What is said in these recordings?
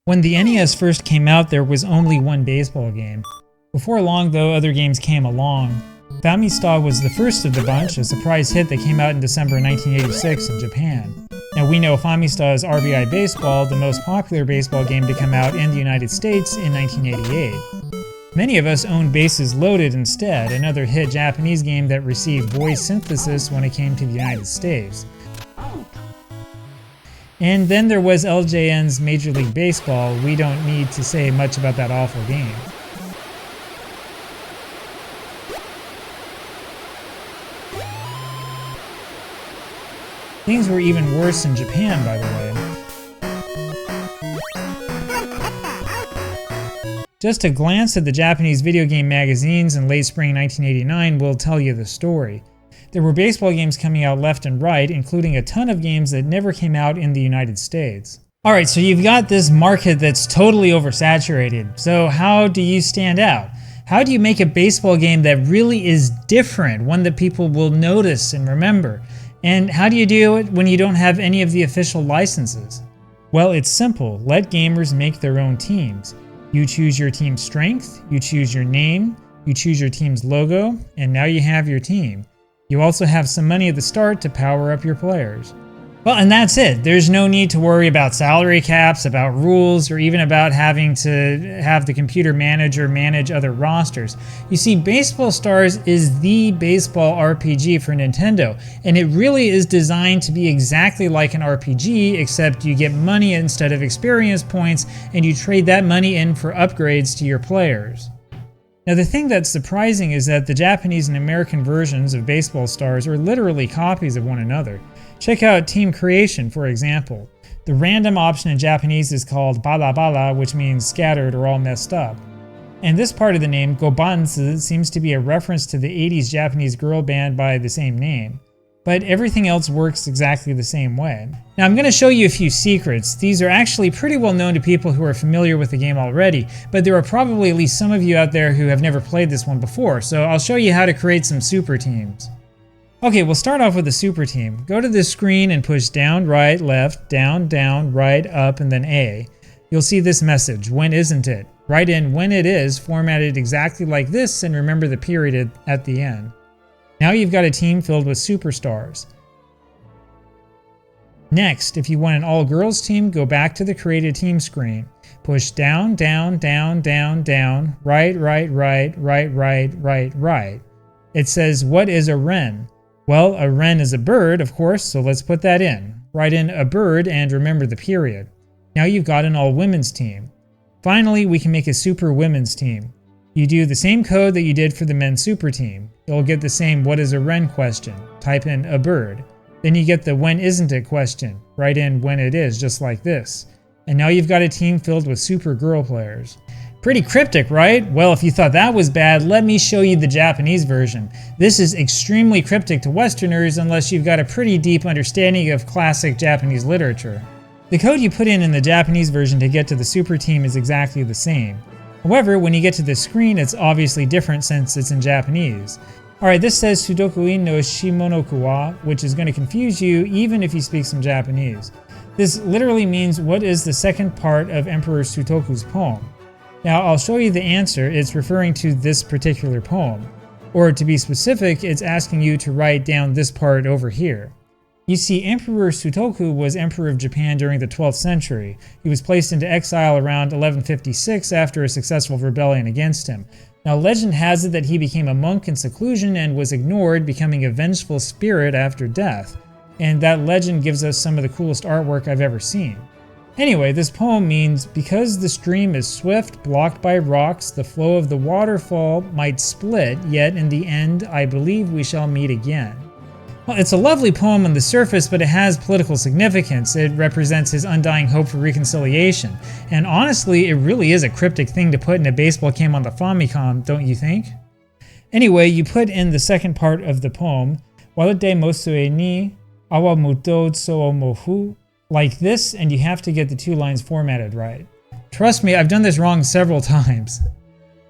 When the NES first came out, there was only one baseball game. Before long, though, other games came along. Famista was the first of the bunch, a surprise hit that came out in December 1986 in Japan. Now we know Famista as RBI Baseball, the most popular baseball game to come out in the United States in 1988. Many of us owned Bases Loaded instead, another hit Japanese game that received voice synthesis when it came to the United States. And then there was LJN's Major League Baseball. We don't need to say much about that awful game. Things were even worse in Japan, by the way. Just a glance at the Japanese video game magazines in late spring 1989 will tell you the story. There were baseball games coming out left and right, including a ton of games that never came out in the United States. Alright, so you've got this market that's totally oversaturated. So how do you stand out? How do you make a baseball game that really is different, one that people will notice and remember? And how do you do it when you don't have any of the official licenses? Well, it's simple. Let gamers make their own teams. You choose your team's strength, you choose your name, you choose your team's logo, and now you have your team. You also have some money at the start to power up your players. Well, and that's it. There's no need to worry about salary caps, about rules, or even about having to have the computer manager manage other rosters. You see, Baseball Stars is the baseball RPG for Nintendo, and it really is designed to be exactly like an RPG, except you get money instead of experience points, and you trade that money in for upgrades to your players. Now, the thing that's surprising is that the Japanese and American versions of Baseball Stars are literally copies of one another. Check out Team Creation, for example. The random option in Japanese is called bala bala, which means scattered or all messed up. And this part of the name, Gobanzu, seems to be a reference to the 80s Japanese girl band by the same name. But everything else works exactly the same way. Now I'm going to show you a few secrets. These are actually pretty well known to people who are familiar with the game already, but there are probably at least some of you out there who have never played this one before, so I'll show you how to create some super teams. Okay, we'll start off with a super team. Go to the screen and push down, right, left, down, right, up, and then A. You'll see this message, when isn't it? Write in when it is, formatted exactly like this, and remember the period at the end. Now you've got a team filled with superstars. Next, if you want an all-girls team, go back to the Create a Team screen. Push down, down, right, right. It says, what is a wren? Well, a wren is a bird, of course, so let's put that in. Write in a bird and remember the period. Now you've got an all-women's team. Finally, we can make a super women's team. You do the same code that you did for the men's super team. You'll get the same what is a wren question. Type in a bird. Then you get the when isn't it question. Write in when it is, just like this. And now you've got a team filled with super girl players. Pretty cryptic, right? Well, if you thought that was bad, let me show you the Japanese version. This is extremely cryptic to Westerners unless you've got a pretty deep understanding of classic Japanese literature. The code you put in the Japanese version to get to the super team is exactly the same. However, when you get to the screen, it's obviously different since it's in Japanese. Alright, this says Sudokuin no Shimonoku wa, which is going to confuse you even if you speak some Japanese. This literally means what is the second part of Emperor Sutoku's poem. Now, I'll show you the answer. It's referring to this particular poem. Or to be specific, it's asking you to write down this part over here. You see, Emperor Sutoku was Emperor of Japan during the 12th century. He was placed into exile around 1156 after a successful rebellion against him. Now, legend has it that he became a monk in seclusion and was ignored, becoming a vengeful spirit after death. And that legend gives us some of the coolest artwork I've ever seen. Anyway, this poem means, because the stream is swift, blocked by rocks, the flow of the waterfall might split, yet in the end, I believe we shall meet again. Well, it's a lovely poem on the surface, but it has political significance. It represents his undying hope for reconciliation. And honestly, it really is a cryptic thing to put in a baseball game on the Famicom, don't you think? Anyway, you put in the second part of the poem, Walade Mosue ni Awa Muto Tso Mofu, like this, and you have to get the two lines formatted right. Trust me, I've done this wrong several times.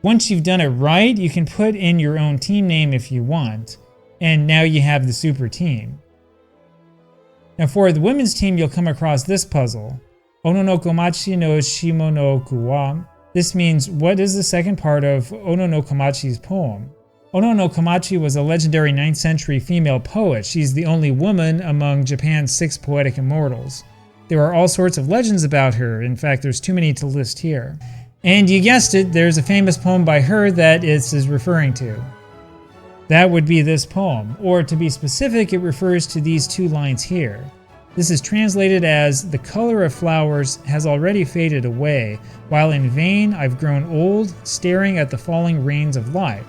Once you've done it right, you can put in your own team name if you want. And now you have the super team. Now for the women's team, you'll come across this puzzle. Ono no komachi no shimonoku wa. This means, what is the second part of Ono no Komachi's poem? Ono no Komachi was a legendary 9th century female poet. She's the only woman among Japan's 6 poetic immortals. There are all sorts of legends about her. In fact, there's too many to list here. And you guessed it, there's a famous poem by her that it is referring to. That would be this poem, or to be specific, it refers to these 2 lines here. This is translated as, "The color of flowers has already faded away, while in vain I've grown old, staring at the falling rains of life."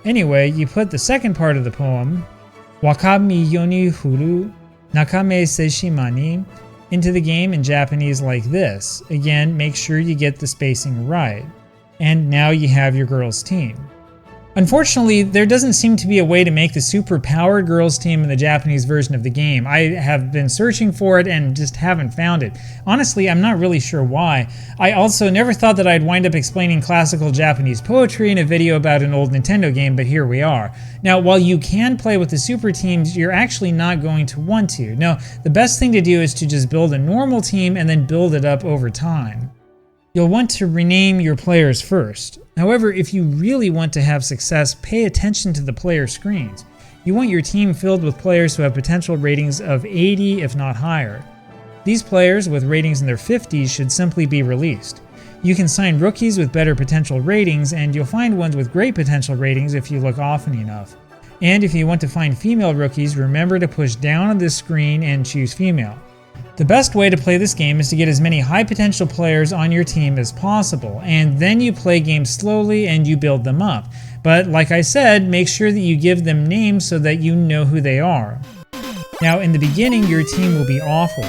Anyway, you put the second part of the poem, "Wakami yoni furu nakame seshima ni," into the game in Japanese like this. Again, make sure you get the spacing right. And now you have your girls' team. Unfortunately, there doesn't seem to be a way to make the super-powered girls team in the Japanese version of the game. I have been searching for it and just haven't found it. Honestly, I'm not really sure why. I also never thought that I'd wind up explaining classical Japanese poetry in a video about an old Nintendo game, but here we are. Now, while you can play with the super teams, you're actually not going to want to. No, the best thing to do is to just build a normal team and then build it up over time. You'll want to rename your players first. However, if you really want to have success, pay attention to the player screens. You want your team filled with players who have potential ratings of 80, if not higher. These players with ratings in their 50s should simply be released. You can sign rookies with better potential ratings, and you'll find ones with great potential ratings if you look often enough. And if you want to find female rookies, remember to push down on this screen and choose female. The best way to play this game is to get as many high potential players on your team as possible, and then you play games slowly and you build them up. But like I said, make sure that you give them names so that you know who they are. Now in the beginning, your team will be awful.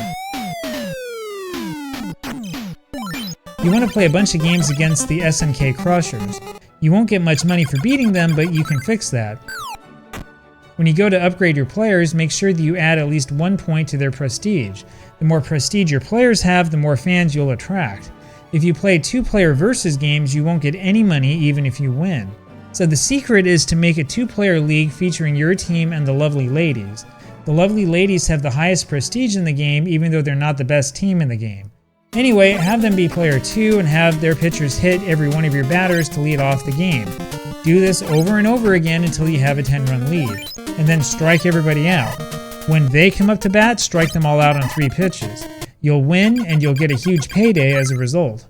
You want to play a bunch of games against the SNK Crushers. You won't get much money for beating them, but you can fix that. When you go to upgrade your players, make sure that you add at least 1 point to their prestige. The more prestige your players have, the more fans you'll attract. If you play 2-player versus games, you won't get any money even if you win. So the secret is to make a 2-player league featuring your team and the lovely ladies. The lovely ladies have the highest prestige in the game, even though they're not the best team in the game. Anyway, have them be player 2 and have their pitchers hit every one of your batters to lead off the game. Do this over and over again until you have a 10-run lead, and then strike everybody out. When they come up to bat, strike them all out on 3 pitches. You'll win, and you'll get a huge payday as a result.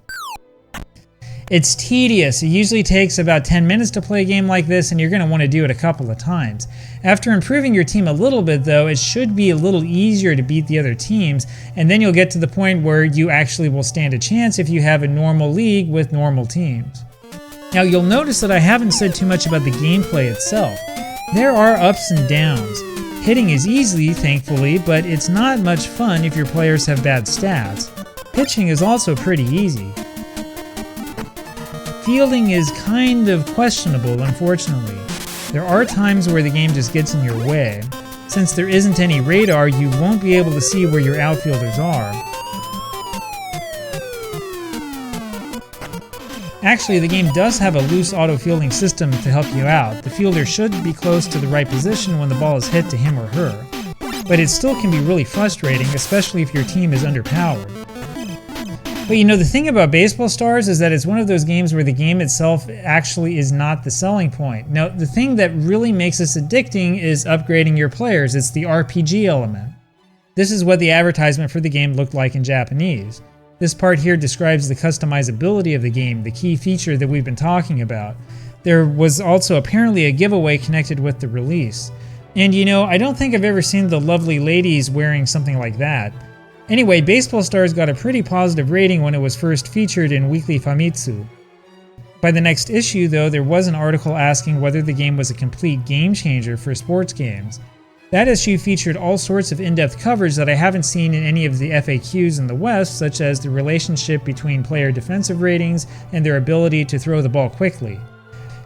It's tedious. It usually takes about 10 minutes to play a game like this, and you're going to want to do it a couple of times. After improving your team a little bit, though, it should be a little easier to beat the other teams, and then you'll get to the point where you actually will stand a chance if you have a normal league with normal teams. Now you'll notice that I haven't said too much about the gameplay itself. There are ups and downs. Hitting is easy, thankfully, but it's not much fun if your players have bad stats. Pitching is also pretty easy. Fielding is kind of questionable, unfortunately. There are times where the game just gets in your way. Since there isn't any radar, you won't be able to see where your outfielders are. Actually, the game does have a loose auto-fielding system to help you out. The fielder should be close to the right position when the ball is hit to him or her. But it still can be really frustrating, especially if your team is underpowered. But you know, the thing about Baseball Stars is that it's one of those games where the game itself actually is not the selling point. Now, the thing that really makes this addicting is upgrading your players. It's the RPG element. This is what the advertisement for the game looked like in Japanese. This part here describes the customizability of the game, the key feature that we've been talking about. There was also apparently a giveaway connected with the release. And you know, I don't think I've ever seen the lovely ladies wearing something like that. Anyway, Baseball Stars got a pretty positive rating when it was first featured in Weekly Famitsu. By the next issue, though, there was an article asking whether the game was a complete game changer for sports games. That issue featured all sorts of in-depth coverage that I haven't seen in any of the FAQs in the West, such as the relationship between player defensive ratings and their ability to throw the ball quickly.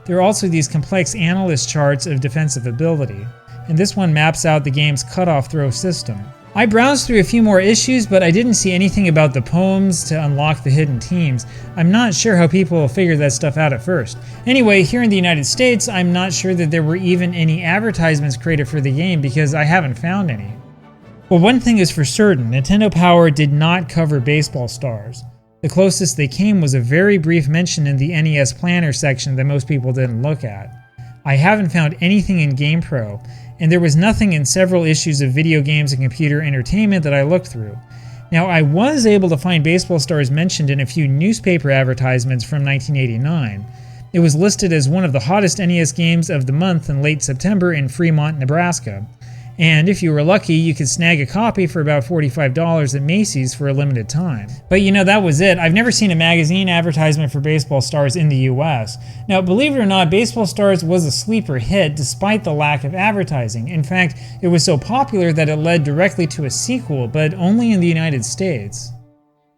There are also these complex analyst charts of defensive ability, and this one maps out the game's cutoff throw system. I browsed through a few more issues, but I didn't see anything about the poems to unlock the hidden teams. I'm not sure how people will figure that stuff out at first. Anyway, here in the United States, I'm not sure that there were even any advertisements created for the game because I haven't found any. Well, one thing is for certain, Nintendo Power did not cover Baseball Stars. The closest they came was a very brief mention in the NES Planner section that most people didn't look at. I haven't found anything in GamePro, and there was nothing in several issues of Video Games and Computer Entertainment that I looked through. Now, I was able to find Baseball Stars mentioned in a few newspaper advertisements from 1989. It was listed as one of the hottest NES games of the month in late September in Fremont, Nebraska. And if you were lucky, you could snag a copy for about $45 at Macy's for a limited time. But you know, that was it. I've never seen a magazine advertisement for Baseball Stars in the US. Now, believe it or not, Baseball Stars was a sleeper hit despite the lack of advertising. In fact, it was so popular that it led directly to a sequel, but only in the United States.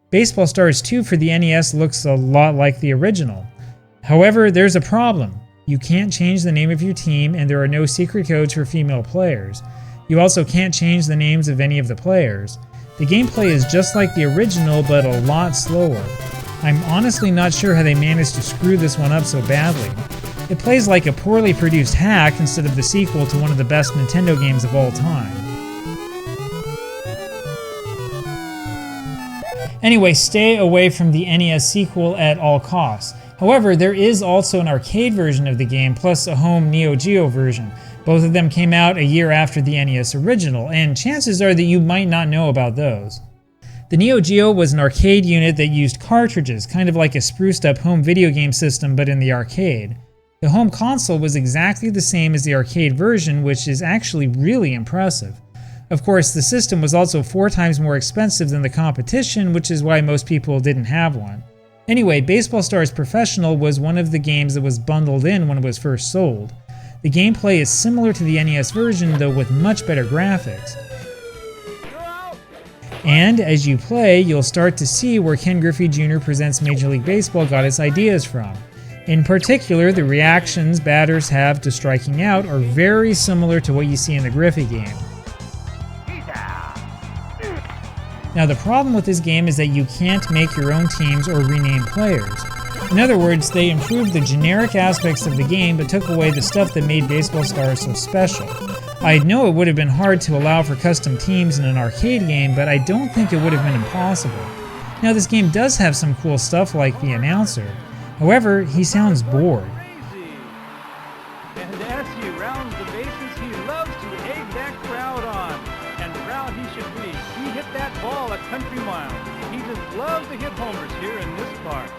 Baseball Stars 2 for the NES looks a lot like the original. However, there's a problem. You can't change the name of your team, and there are no secret codes for female players. You also can't change the names of any of the players. The gameplay is just like the original, but a lot slower. I'm honestly not sure how they managed to screw this one up so badly. It plays like a poorly produced hack instead of the sequel to one of the best Nintendo games of all time. Anyway, stay away from the NES sequel at all costs. However, there is also an arcade version of the game, plus a home Neo Geo version. Both of them came out a year after the NES original, and chances are that you might not know about those. The Neo Geo was an arcade unit that used cartridges, kind of like a spruced up home video game system but in the arcade. The home console was exactly the same as the arcade version, which is actually really impressive. Of course, the system was also 4 times more expensive than the competition, which is why most people didn't have one. Anyway, Baseball Stars Professional was one of the games that was bundled in when it was first sold. The gameplay is similar to the NES version, though with much better graphics. And as you play, you'll start to see where Ken Griffey Jr. Presents Major League Baseball got its ideas from. In particular, the reactions batters have to striking out are very similar to what you see in the Griffey game. Now, the problem with this game is that you can't make your own teams or rename players. In other words, they improved the generic aspects of the game but took away the stuff that made Baseball Stars so special. I know it would have been hard to allow for custom teams in an arcade game, but I don't think it would have been impossible. Now, this game does have some cool stuff like the announcer. However, he sounds bored. And as he rounds the bases, he loves to egg that crowd on. And proud he should be. He hit that ball a country mile. He just loves to hit homers here in this park.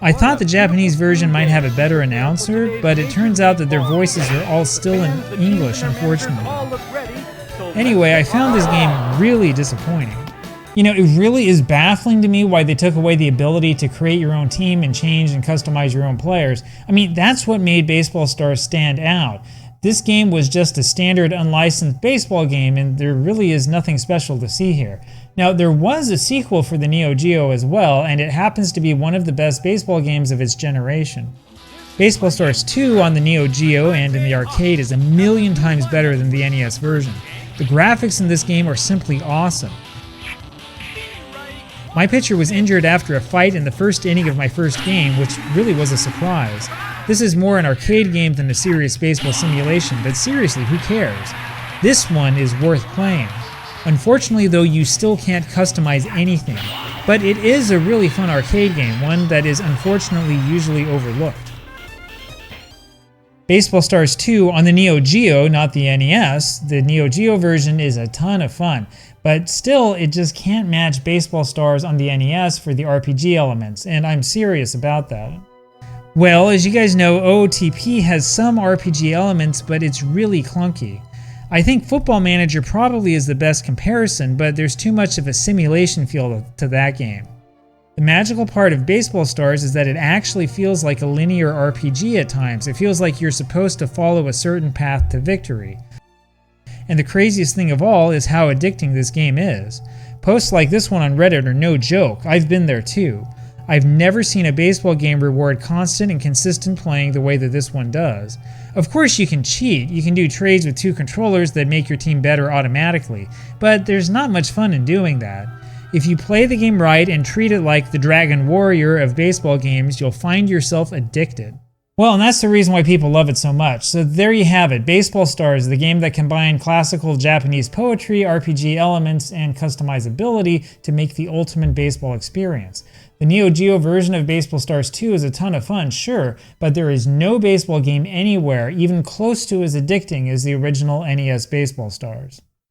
I thought the Japanese version might have a better announcer, but it turns out that their voices are all still in English, unfortunately. Anyway, I found this game really disappointing. You know, it really is baffling to me why they took away the ability to create your own team and change and customize your own players. I mean, that's what made Baseball Stars stand out. This game was just a standard unlicensed baseball game, and there really is nothing special to see here. Now, there was a sequel for the Neo Geo as well, and it happens to be one of the best baseball games of its generation. Baseball Stars 2 on the Neo Geo and in the arcade is 1,000,000 times better than the NES version. The graphics in this game are simply awesome. My pitcher was injured after a fight in the first inning of my first game, which really was a surprise. This is more an arcade game than a serious baseball simulation, but seriously, who cares? This one is worth playing. Unfortunately, though, you still can't customize anything, but it is a really fun arcade game, one that is unfortunately usually overlooked. Baseball Stars 2 on the Neo Geo, not the NES. The Neo Geo version is a ton of fun, but still it just can't match Baseball Stars on the NES for the RPG elements, and I'm serious about that. Well, as you guys know, OOTP has some RPG elements, but it's really clunky. I think Football Manager probably is the best comparison, but there's too much of a simulation feel to that game. The magical part of Baseball Stars is that it actually feels like a linear RPG at times. It feels like you're supposed to follow a certain path to victory. And the craziest thing of all is how addicting this game is. Posts like this one on Reddit are no joke. I've been there too. I've never seen a baseball game reward constant and consistent playing the way that this one does. Of course you can cheat, you can do trades with 2 controllers that make your team better automatically, but there's not much fun in doing that. If you play the game right and treat it like the Dragon Warrior of baseball games, you'll find yourself addicted. Well, and that's the reason why people love it so much. So there you have it, Baseball Stars, the game that combined classical Japanese poetry, RPG elements, and customizability to make the ultimate baseball experience. The Neo Geo version of Baseball Stars 2 is a ton of fun, sure, but there is no baseball game anywhere even close to as addicting as the original NES Baseball Stars.